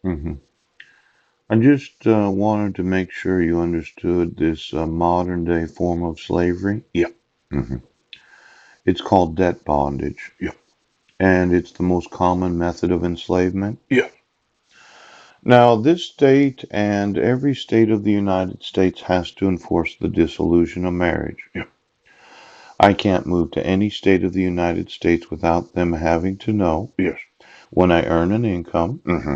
hmm I just wanted to make sure you understood this modern day form of slavery. Yeah, hmm It's called debt bondage, yeah, and it's the most common method of enslavement. yeah. Now, this state and every state of the United States has to enforce the dissolution of marriage. Yeah. I can't move to any state of the United States without them having to know Yes. when I earn an income, Mm-hmm.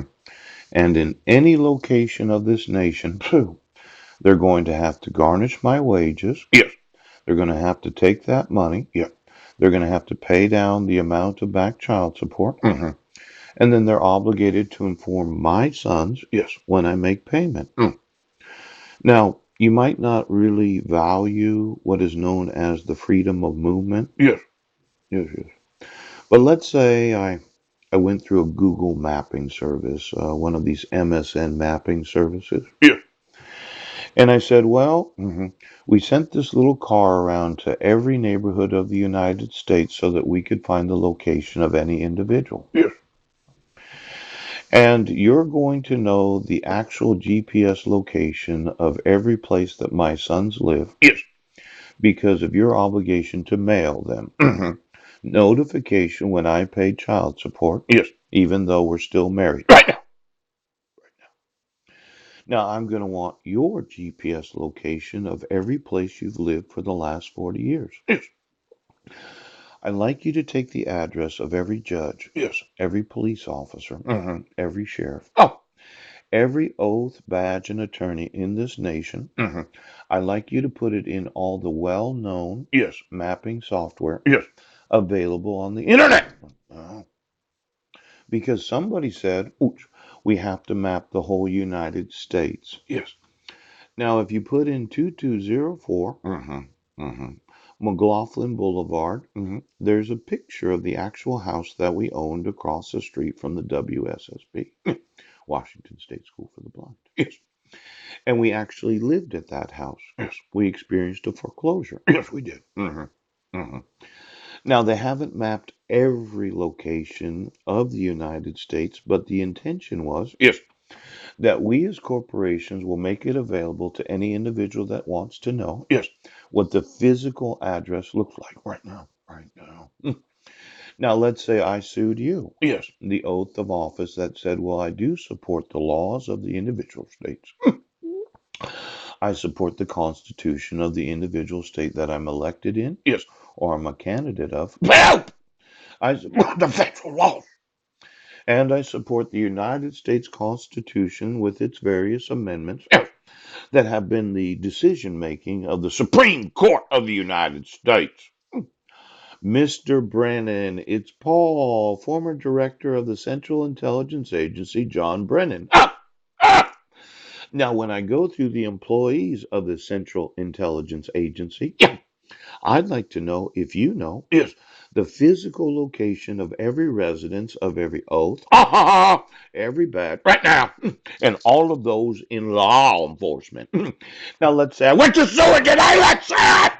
and in any location of this nation, Phew. they're going to have to garnish my wages. Yes. They're going to have to take that money. Yeah. They're going to have to pay down the amount of back child support. Mm-hmm. And then they're obligated to inform my sons Yes. when I make payment. Mm. Now, you might not really value what is known as the freedom of movement, Yes. Yes. Yes. but let's say I went through a Google mapping service, one of these MSN mapping services, Yes. and I said, well, we sent this little car around to every neighborhood of the United States so that we could find the location of any individual. Yes. And you're going to know the actual GPS location of every place that my sons live Yes. because of your obligation to mail them Mm-hmm. notification when I pay child support, Yes. even though we're still married. Right now. Now, I'm going to want your GPS location of every place you've lived for the last 40 years. Yes. I'd like you to take the address of every judge, Yes. every police officer, Mm-hmm. every sheriff, Oh. every oath, badge, and attorney in this nation. Mm-hmm. I'd like you to put it in all the well known Yes. mapping software Yes. available on the Internet. internet. Because somebody said, "Ooch, we have to map the whole United States." Yes. Now, if you put in 2204 Mm-hmm. Mm-hmm. McLaughlin Boulevard, Mm-hmm. there's a picture of the actual house that we owned across the street from the WSSB, Washington State School for the Blind. Yes. And we actually lived at that house. Yes. We experienced a foreclosure. Yes, we did. Mm-hmm. Mm-hmm. Now, they haven't mapped every location of the United States, but the intention was Yes. that we as corporations will make it available to any individual that wants to know Yes. what the physical address looks like. Right now. Right now. Now, let's say I sued you. Yes. The oath of office that said, well, I do support the laws of the individual states. I support the Constitution of the individual state that I'm elected in Yes. or I'm a candidate of. Help! I support, The federal law. and I support the United States Constitution with its various amendments Yes. that have been the decision making of the Supreme Court of the United States. Mr. Brennan. It's Paul, former director of the Central Intelligence Agency, John Brennan. Ah! Ah! Now, when I go through the employees of the Central Intelligence Agency, Yeah. I'd like to know if you know Yes. the physical location of every residence of every oath, Ah! Ha! Ha! every badge, Right now. and all of those in law enforcement. Now, let's say I Went went to to sue Seward again. today. I Let's let's say say it.